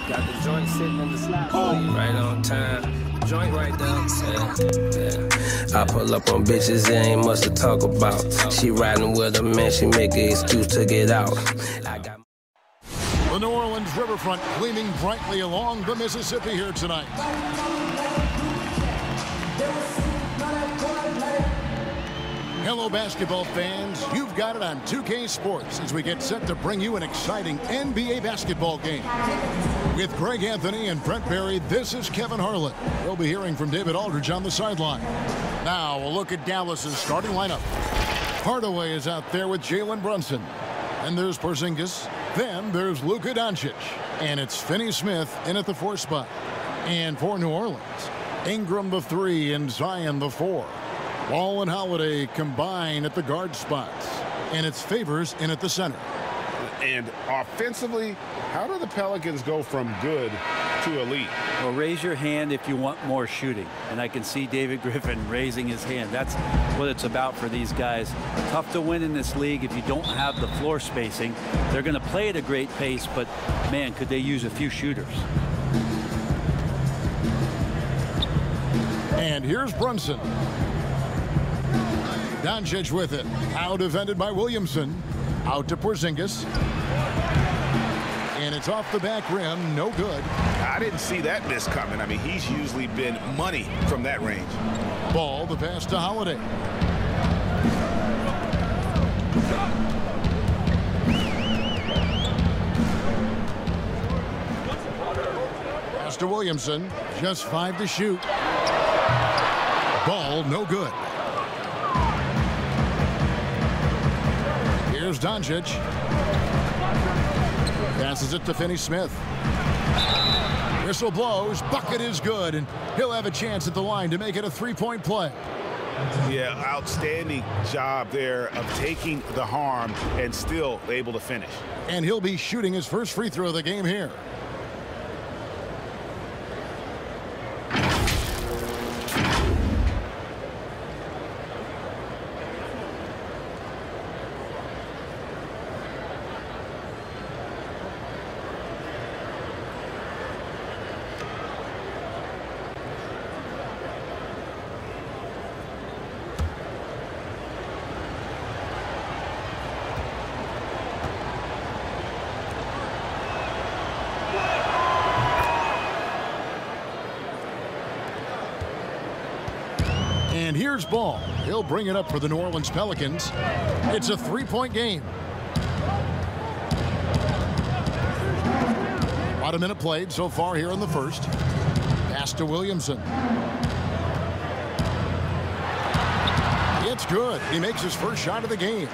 Got the joint sitting in the slot for you. Right on time. Joint right there. I pull up on bitches, there ain't much to talk about. She riding with a man, she make an excuse to get out. The New Orleans riverfront gleaming brightly along the Mississippi here tonight. Hello, basketball fans. You've got it on 2K Sports as we get set to bring you an exciting NBA basketball game. With Greg Anthony and Brent Barry, this is Kevin Harlan. We'll be hearing from David Aldridge on the sideline. Now, we'll look at Dallas's starting lineup. Hardaway is out there with Jalen Brunson. And there's Porzingis. Then there's Luka Doncic. And it's Finney-Smith in at the 4 spot. And for New Orleans, Ingram the 3 and Zion the 4. Wall and Holiday combine at the guard spots. And it's Favors in at the center. And offensively, how do the Pelicans go from good to elite? Well, raise your hand if you want more shooting. And I can see David Griffin raising his hand. That's what it's about for these guys. Tough to win in this league if you don't have the floor spacing. They're going to play at a great pace, but man, could they use a few shooters. And here's Brunson. Doncic with it. Out defended by Williamson. Out to Porzingis. And it's off the back rim. No good. I didn't see that miss coming. I mean, he's usually been money from that range. Ball, the pass to Holiday. Pass to Williamson. Just 5 to shoot. Ball, no good. Here's Doncic. Passes it to Finney-Smith. Whistle blows. Bucket is good, and he'll have a chance at the line to make it a 3-point play. Yeah, outstanding job there of taking the harm and still able to finish. And he'll be shooting his first free throw of the game here. And here's Ball. He'll bring it up for the New Orleans Pelicans. It's a 3-point game. About a minute played so far here in the first. Pass to Williamson. It's good. He makes his first shot of the game.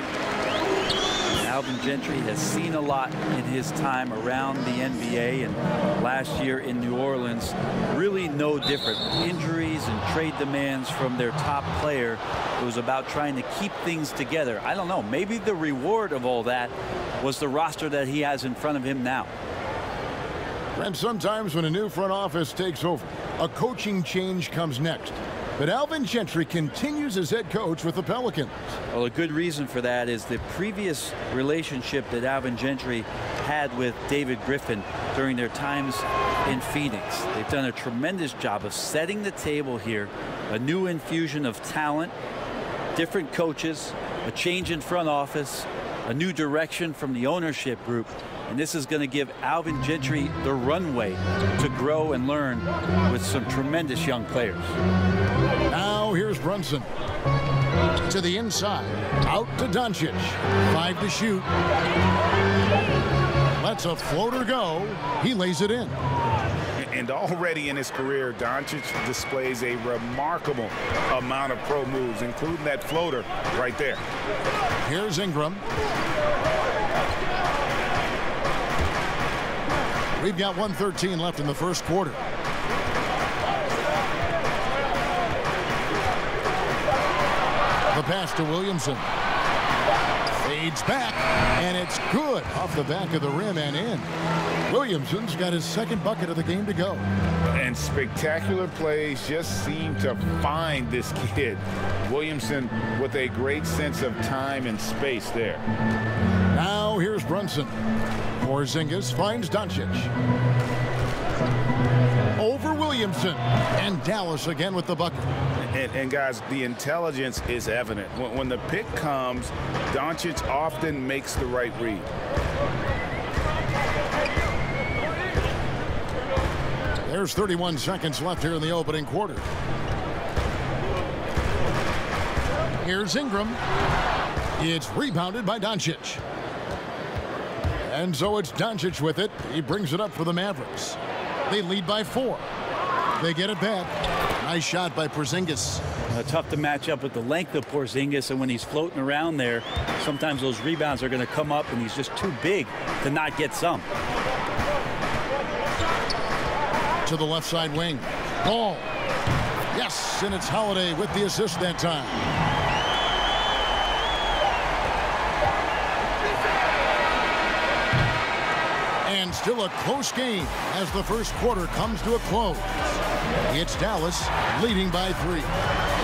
Alvin Gentry has seen a lot in his time around the NBA, and last year in New Orleans, really no different. Injuries and trade demands from their top player. It was about trying to keep things together. I don't know, maybe the reward of all that was the roster that he has in front of him now. And sometimes when a new front office takes over, a coaching change comes next. But Alvin Gentry continues as head coach with the Pelicans. Well, a good reason for that is the previous relationship that Alvin Gentry had with David Griffin during their times in Phoenix. They've done a tremendous job of setting the table here. A new infusion of talent, different coaches, a change in front office, a new direction from the ownership group. And this is going to give Alvin Gentry the runway to grow and learn with some tremendous young players. Now here's Brunson. To the inside. Out to Doncic. 5 to shoot. Lets a floater go. He lays it in. And already in his career, Doncic displays a remarkable amount of pro moves, including that floater right there. Here's Ingram. We've got 1:13 left in the first quarter. The pass to Williamson. Fades back, and it's good off the back of the rim and in. Williamson's got his second bucket of the game to go. And spectacular plays just seem to find this kid. Williamson with a great sense of time and space there. Now here's Brunson. Porzingis finds Doncic. Over Williamson. And Dallas again with the bucket. And guys, the intelligence is evident. When the pick comes, Doncic often makes the right read. There's 31 seconds left here in the opening quarter. Here's Ingram. It's rebounded by Doncic. And so it's Doncic with it. He brings it up for the Mavericks. They lead by 4. They get it back. Nice shot by Porzingis. Tough to match up with the length of Porzingis, and when he's floating around there, sometimes those rebounds are going to come up, and he's just too big to not get some. To the left side wing. Ball. Yes, and it's Holiday with the assist that time. And still a close game as the first quarter comes to a close. It's Dallas leading by 3.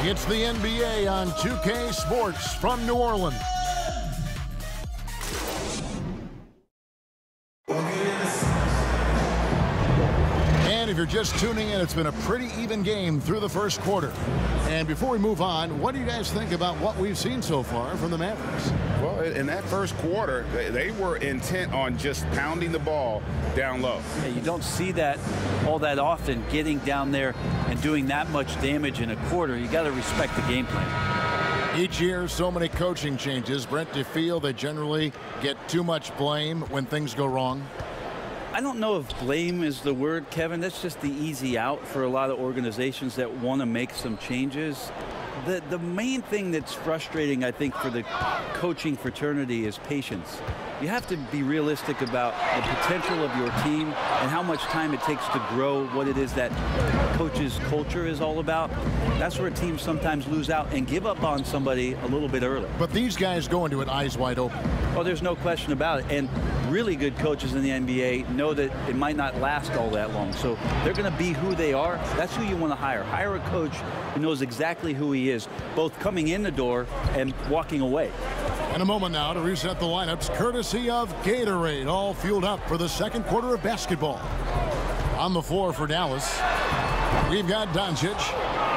It's the NBA on 2K Sports from New Orleans. And if you're just tuning in, it's been a pretty even game through the first quarter. And before we move on, what do you guys think about what we've seen so far from the Mavericks? Well, in that first quarter, they were intent on just pounding the ball down low. Yeah, you don't see that all that often, getting down there and doing that much damage in a quarter. You got to respect the game plan. Each year, so many coaching changes. Brent, do you feel they generally get too much blame when things go wrong? I don't know if blame is the word, Kevin. That's just the easy out for a lot of organizations that want to make some changes. The main thing that's frustrating, I think, for the coaching fraternity is patience. You have to be realistic about the potential of your team and how much time it takes to grow what it is that coach's culture is all about. That's where teams sometimes lose out and give up on somebody a little bit early. But these guys go into it eyes wide open. Oh, there's no question about it. And really good coaches in the NBA know that it might not last all that long. So they're going to be who they are. That's who you want to hire. Hire a coach who knows exactly who he is, both coming in the door and walking away. In a moment now to reset the lineups, courtesy of Gatorade, all fueled up for the second quarter of basketball. On the floor for Dallas, we've got Doncic.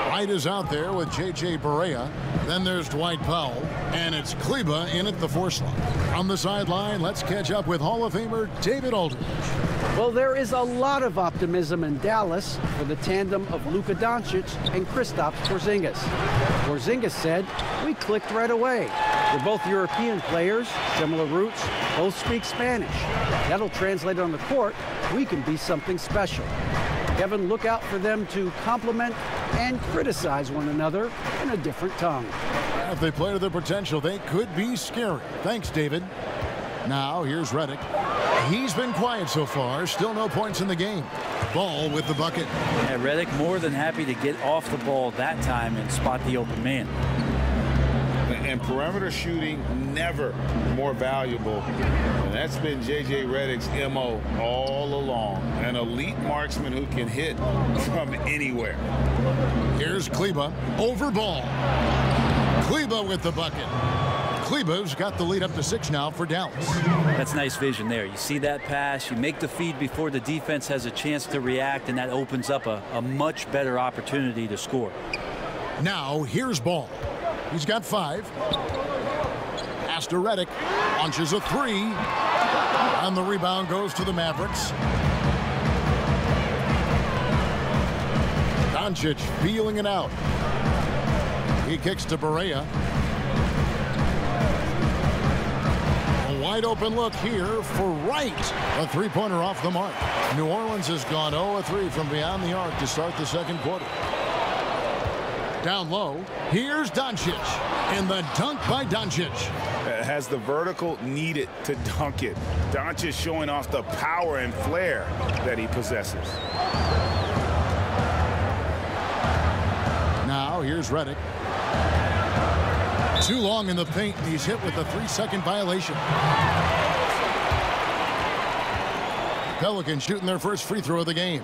White is out there with J.J. Barea. Then there's Dwight Powell, and it's Kleba in at the 4 slot. On the sideline, let's catch up with Hall of Famer David Aldridge. Well, there is a lot of optimism in Dallas for the tandem of Luka Doncic and Kristaps Porzingis. Porzingis said, "We clicked right away. We're both European players, similar roots, both speak Spanish. That'll translate on the court. We can be something special." Kevin, look out for them to compliment and criticize one another in a different tongue. If they play to their potential, they could be scary. Thanks, David. Now, here's Redick. He's been quiet so far. Still no points in the game. Ball with the bucket. Yeah, Redick more than happy to get off the ball that time and spot the open man. And perimeter shooting never more valuable. And that's been J.J. Redick's M.O. all along. An elite marksman who can hit from anywhere. Here's Kleba. Over ball. Kleba with the bucket. Kleba's got the lead up to 6 now for Dallas. That's nice vision there. You see that pass, you make the feed before the defense has a chance to react, and that opens up a much better opportunity to score. Now, here's Ball. He's got 5. Pass to Redick. Launches a 3. And the rebound goes to the Mavericks. Doncic feeling it out. He kicks to Barea. A wide open look here for Wright. A 3-pointer off the mark. New Orleans has gone 0-3 from beyond the arc to start the second quarter. Down low, here's Doncic, and the dunk by Doncic. Has the vertical needed to dunk it. Doncic showing off the power and flair that he possesses. Now, here's Redick. Too long in the paint, and he's hit with a 3-second violation. Pelicans shooting their first free throw of the game.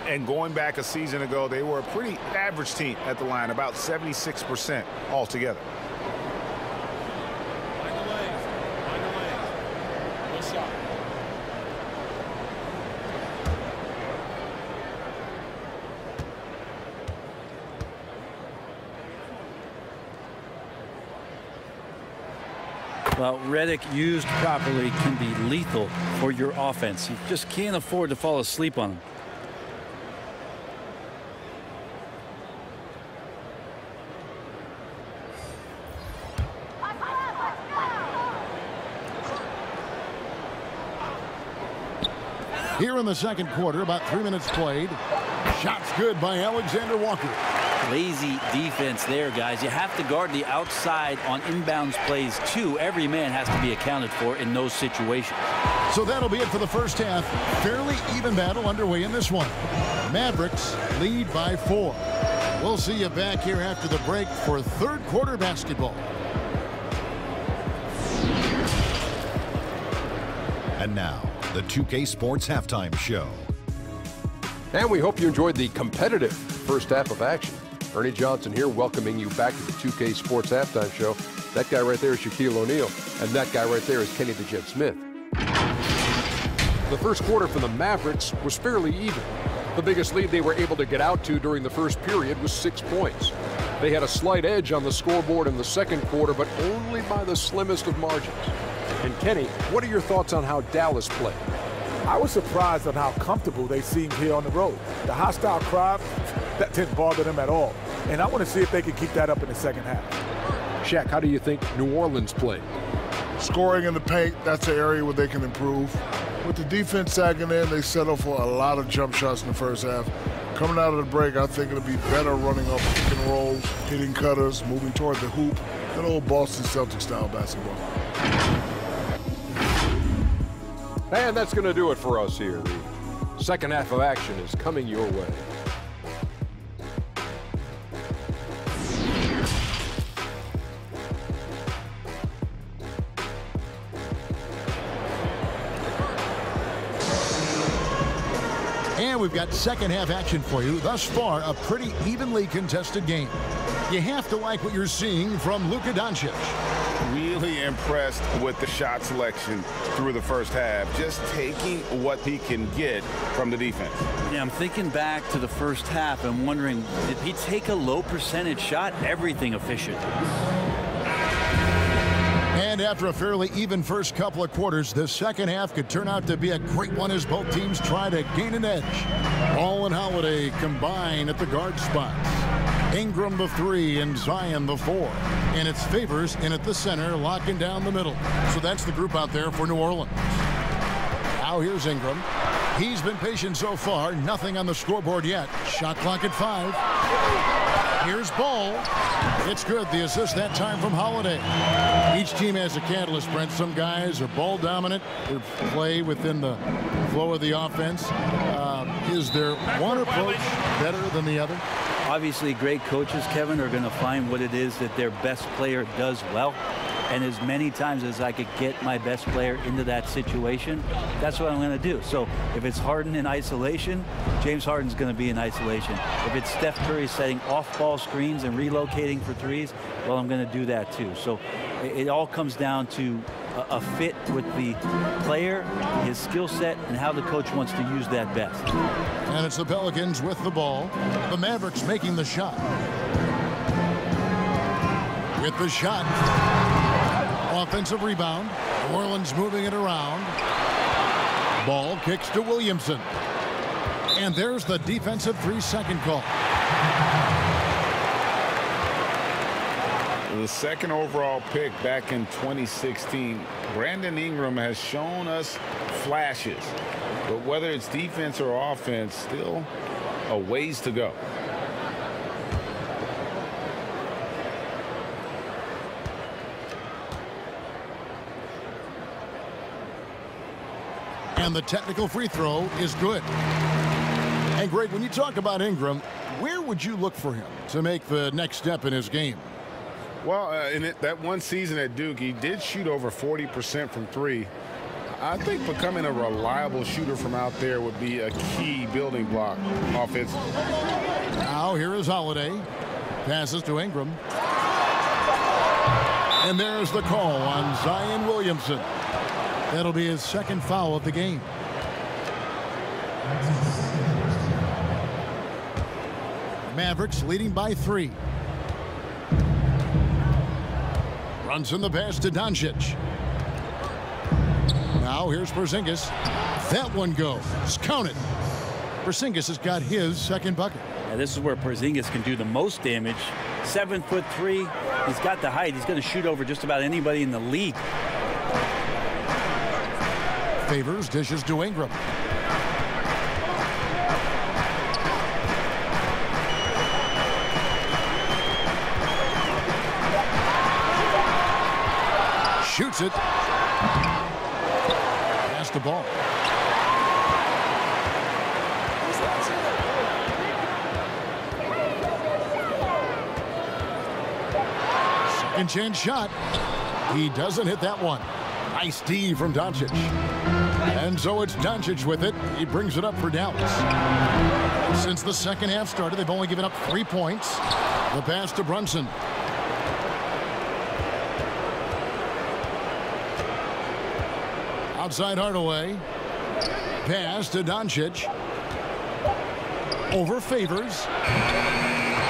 And going back a season ago, they were a pretty average team at the line, about 76% altogether. Well, Redick used properly can be lethal for your offense. You just can't afford to fall asleep on him. Here in the second quarter, about 3 minutes played. Shots good by Alexander Walker. Lazy defense there, guys. You have to guard the outside on inbounds plays, too. Every man has to be accounted for in those situations. So that'll be it for the first half. Fairly even battle underway in this one. Mavericks lead by 4. We'll see you back here after the break for third quarter basketball. And now, the 2K Sports Halftime Show. And we hope you enjoyed the competitive first half of action. Ernie Johnson here, welcoming you back to the 2K Sports Halftime Show. That guy right there is Shaquille O'Neal, and that guy right there is Kenny the Jet Smith. The first quarter for the Mavericks was fairly even. The biggest lead they were able to get out to during the first period was 6 points. They had a slight edge on the scoreboard in the second quarter, but only by the slimmest of margins. And Kenny, what are your thoughts on how Dallas played? I was surprised on how comfortable they seemed here on the road. The hostile crowd, that didn't bother them at all. And I want to see if they can keep that up in the second half. Shaq, how do you think New Orleans played? Scoring in the paint, that's an area where they can improve. With the defense sagging in, they settle for a lot of jump shots in the first half. Coming out of the break, I think it'll be better running up pick and rolls, hitting cutters, moving toward the hoop, that old Boston Celtics style basketball. And that's going to do it for us here. The second half of action is coming your way. And we've got second half action for you. Thus far, a pretty evenly contested game. You have to like what you're seeing from Luka Doncic. Really impressed with the shot selection through the first half, just taking what he can get from the defense. Yeah, I'm thinking back to the first half and wondering, did he take a low percentage shot? Everything efficient. And after a fairly even first couple of quarters, the second half could turn out to be a great one as both teams try to gain an edge. Ball and Holiday combine at the guard spots. Ingram the 3 and Zion the 4. And it's Favors in at the center, locking down the middle. So that's the group out there for New Orleans. Now here's Ingram. He's been patient so far. Nothing on the scoreboard yet. Shot clock at 5. Here's Ball. It's good. The assist that time from Holiday. Each team has a catalyst, Brent. Some guys are ball dominant. They play within the flow of the offense. Is there one approach better than the other? Obviously, great coaches, Kevin, are going to find what it is that their best player does well. And as many times as I could get my best player into that situation, that's what I'm going to do. So if it's Harden in isolation, James Harden's going to be in isolation. If it's Steph Curry setting off-ball screens and relocating for threes, well, I'm going to do that too. So it all comes down to a fit with the player, his skill set, and how the coach wants to use that best. And it's the Pelicans with the ball. The Mavericks making the shot. With the shot. Offensive rebound. New Orleans moving it around. Ball kicks to Williamson. And there's the defensive 3-second call. The second overall pick back in 2016, Brandon Ingram has shown us flashes. But whether it's defense or offense, still a ways to go. And the technical free throw is good. And Greg, when you talk about Ingram, where would you look for him to make the next step in his game? Well, in that one season at Duke, he did shoot over 40% from 3. I think becoming a reliable shooter from out there would be a key building block offensively. Now here is Holiday. Passes to Ingram. And there's the call on Zion Williamson. That'll be his second foul of the game. Mavericks leading by 3. Brunson the pass to Doncic. Now here's Porzingis. That one goes. Count it. Porzingis has got his second bucket. Now this is where Porzingis can do the most damage. 7'3". He's got the height. He's going to shoot over just about anybody in the league. Favors dishes to Ingram. Shoots it. Pass the ball. Second chance shot. He doesn't hit that one. Nice D from Doncic. And so it's Doncic with it. He brings it up for Dallas. Since the second half started, they've only given up 3 points. The pass to Brunson. Outside Hardaway. Pass to Doncic. Over Favors.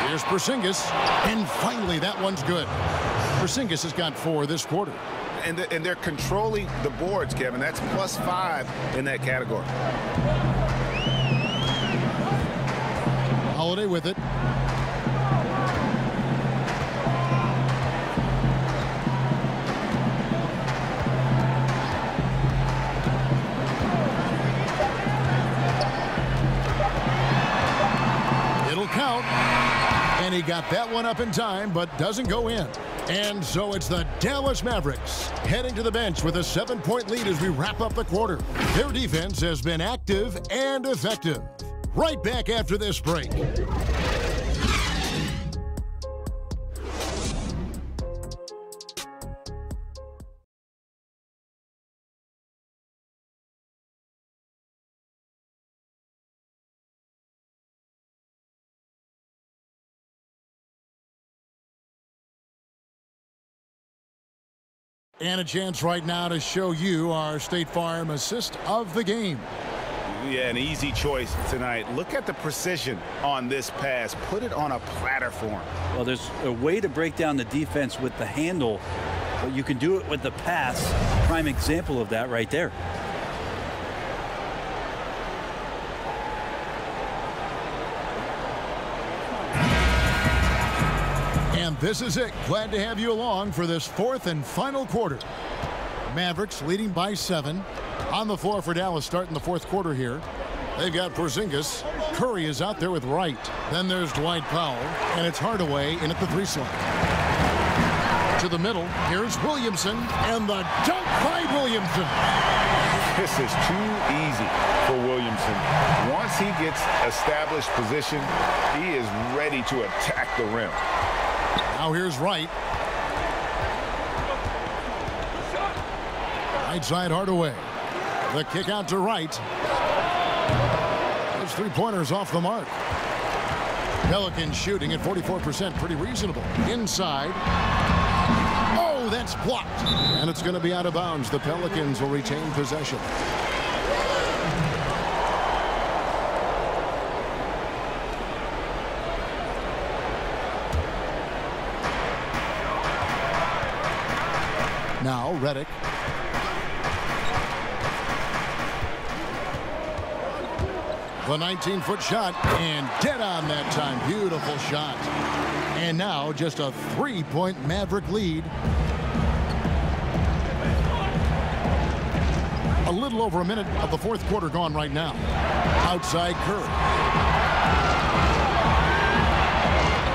Here's Porzingis. And finally, that one's good. Porzingis has got 4 this quarter. And they're controlling the boards, Kevin. That's +5 in that category. Holiday with it. It'll count. And he got that one up in time, but doesn't go in. And so it's the Dallas Mavericks heading to the bench with a 7-point lead as we wrap up the quarter. Their defense has been active and effective. Right back after this break. And a chance right now to show you our State Farm assist of the game. Yeah, an easy choice tonight. Look at the precision on this pass. Put it on a platter form. Well, there's a way to break down the defense with the handle, but you can do it with the pass. Prime example of that right there. And this is it. Glad to have you along for this 4th and final quarter. Mavericks leading by 7. On the floor for Dallas starting the 4th quarter here. They've got Porzingis. Curry is out there with Wright. Then there's Dwight Powell. And it's Hardaway in at the 3 slot. To the middle. Here's Williamson. And the dunk by Williamson. This is too easy for Williamson. Once he gets established position, he is ready to attack the rim. Now here's Wright. Right side Hardaway. The kick out to Wright. His 3-pointers off the mark. Pelicans shooting at 44%. Pretty reasonable. Inside. Oh, that's blocked. And it's going to be out of bounds. The Pelicans will retain possession. Now Redick. The 19-foot shot, and dead on that time. Beautiful shot. And now just a 3-point Maverick lead. A little over a minute of the 4th quarter gone right now. Outside Curry.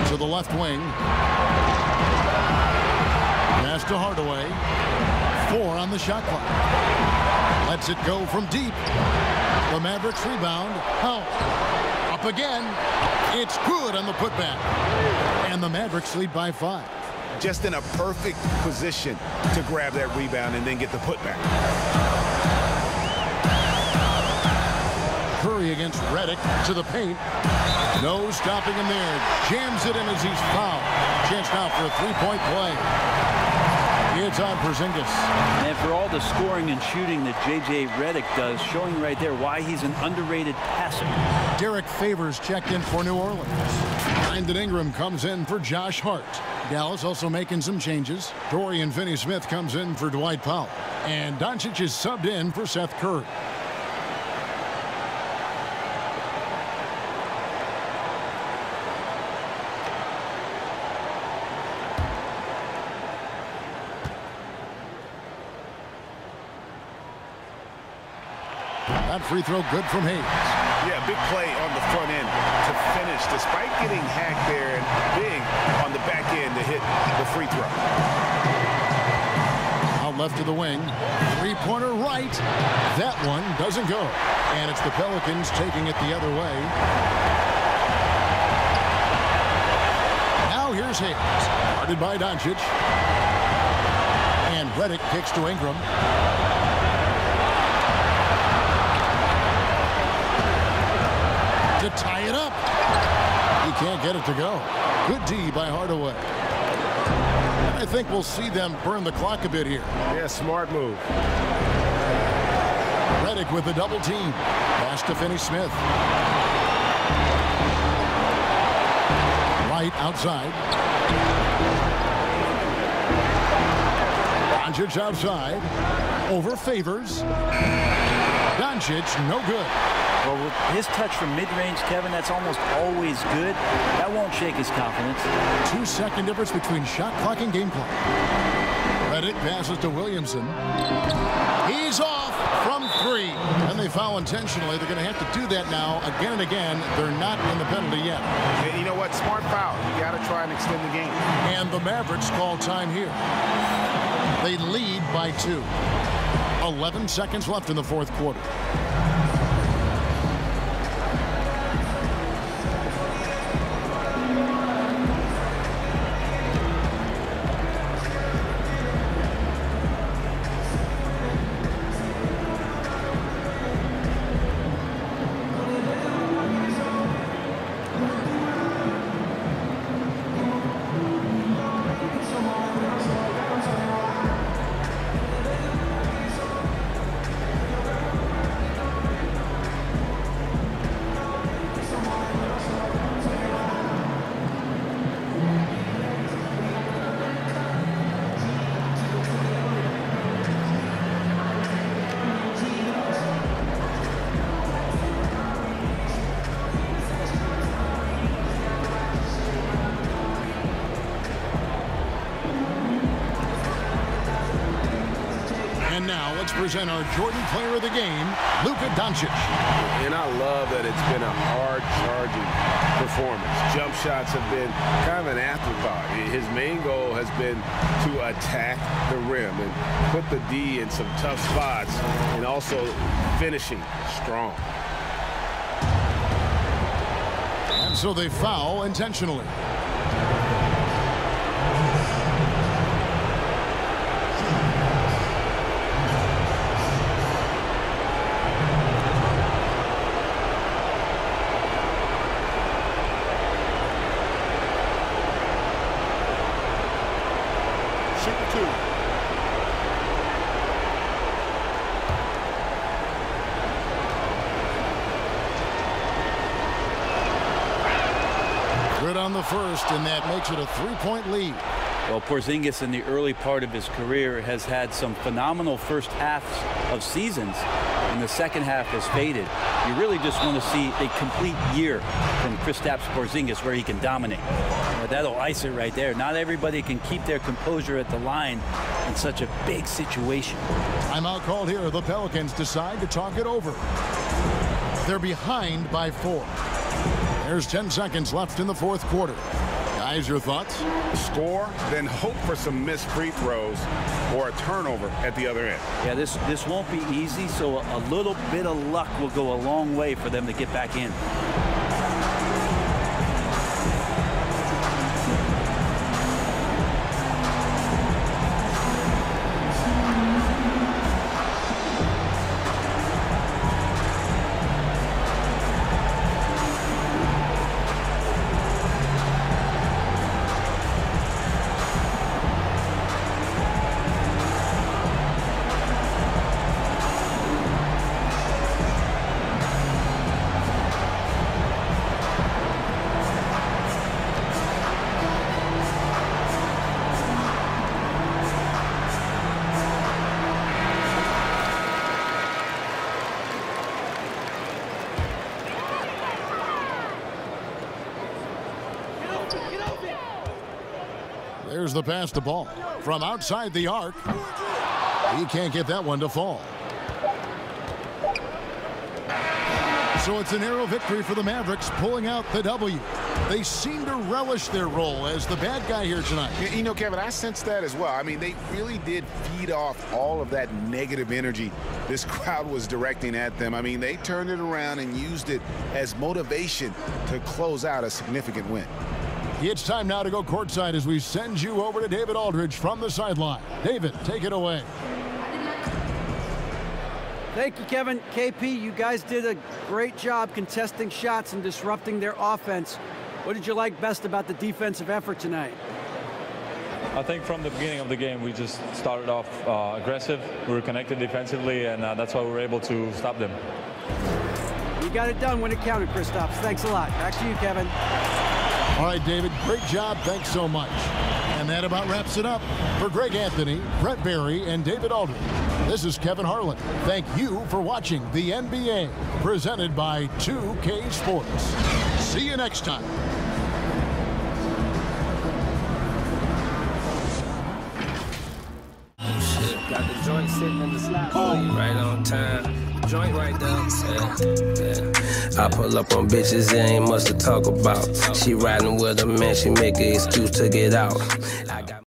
To the left wing. Pass to Hardaway. 4 on the shot clock. Lets it go from deep. The Mavericks rebound. Oh, up again. It's good on the putback. And the Mavericks lead by 5. Just in a perfect position to grab that rebound and then get the putback. Curry against Redick to the paint. No stopping him there. Jams it in as he's fouled. Chance now for a 3-point play. It's on Porzingis. And for all the scoring and shooting that J.J. Redick does, showing right there why he's an underrated passer. Derek Favors checked in for New Orleans. Brandon Ingram comes in for Josh Hart. Dallas also making some changes. Dorian Finney-Smith comes in for Dwight Powell. And Doncic is subbed in for Seth Curry. That free throw good from Hayes. Yeah, big play on the front end to finish, despite getting hacked there and big on the back end to hit the free throw. Out left to the wing. Three-pointer right. That one doesn't go. And it's the Pelicans taking it the other way. Now here's Hayes. Guarded by Doncic. And Redick kicks to Ingram. To tie it up. He can't get it to go. Good D by Hardaway. I think we'll see them burn the clock a bit here. Yeah, smart move. Redick with the double team. Pass to Finney-Smith. Right outside. Doncic outside. Over Favors. Doncic, no good. Well, with his touch from mid-range, Kevin, that's almost always good. That won't shake his confidence. 2-second difference between shot clock and game clock. Redick passes to Williamson. He's off from three. And they foul intentionally. They're going to have to do that now again and again. They're not in the penalty yet. And you know what? Smart foul. You got to try and extend the game. And the Mavericks call time here. They lead by 2. 11 seconds left in the fourth quarter. And now let's present our Jordan Player of the Game, Luka Doncic. And I love that it's been a hard-charging performance. Jump shots have been kind of an afterthought. His main goal has been to attack the rim and put the D in some tough spots and also finishing strong. And so they foul intentionally. Good on the first, and that makes it a 3-point lead. Well, Porzingis in the early part of his career has had some phenomenal first halves of seasons, and the second half has faded. You really just want to see a complete year from Kristaps Porzingis where he can dominate. Well, that'll ice it right there. Not everybody can keep their composure at the line in such a big situation. Timeout called here. The Pelicans decide to talk it over. They're behind by 4. There's 10 seconds left in the fourth quarter. Guys, your thoughts? Score, then hope for some missed free throws or a turnover at the other end. Yeah, this won't be easy, so a little bit of luck will go a long way for them to get back in. There's the pass to Ball. From outside the arc. He can't get that one to fall. So it's a narrow victory for the Mavericks, pulling out the W. They seem to relish their role as the bad guy here tonight. You know, Kevin, I sense that as well. I mean, they really did feed off all of that negative energy this crowd was directing at them. I mean, they turned it around and used it as motivation to close out a significant win. It's time now to go courtside as we send you over to David Aldridge from the sideline. David, take it away. Thank you, Kevin. KP, you guys did a great job contesting shots and disrupting their offense. What did you like best about the defensive effort tonight? I think from the beginning of the game, we just started off aggressive. We were connected defensively, and that's why we were able to stop them. You got it done when it counted, Kristaps. Thanks a lot. Back to you, Kevin. All right, David, great job. Thanks so much. And that about wraps it up. For Greg Anthony, Brett Barry, and David Aldridge, this is Kevin Harlan. Thank you for watching the NBA, presented by 2K Sports. See you next time. Got the joint sitting in the slot for you. Right on time. Joint right there. I pull up on bitches, there ain't much to talk about. She riding with a man, she make an excuse to get out. I got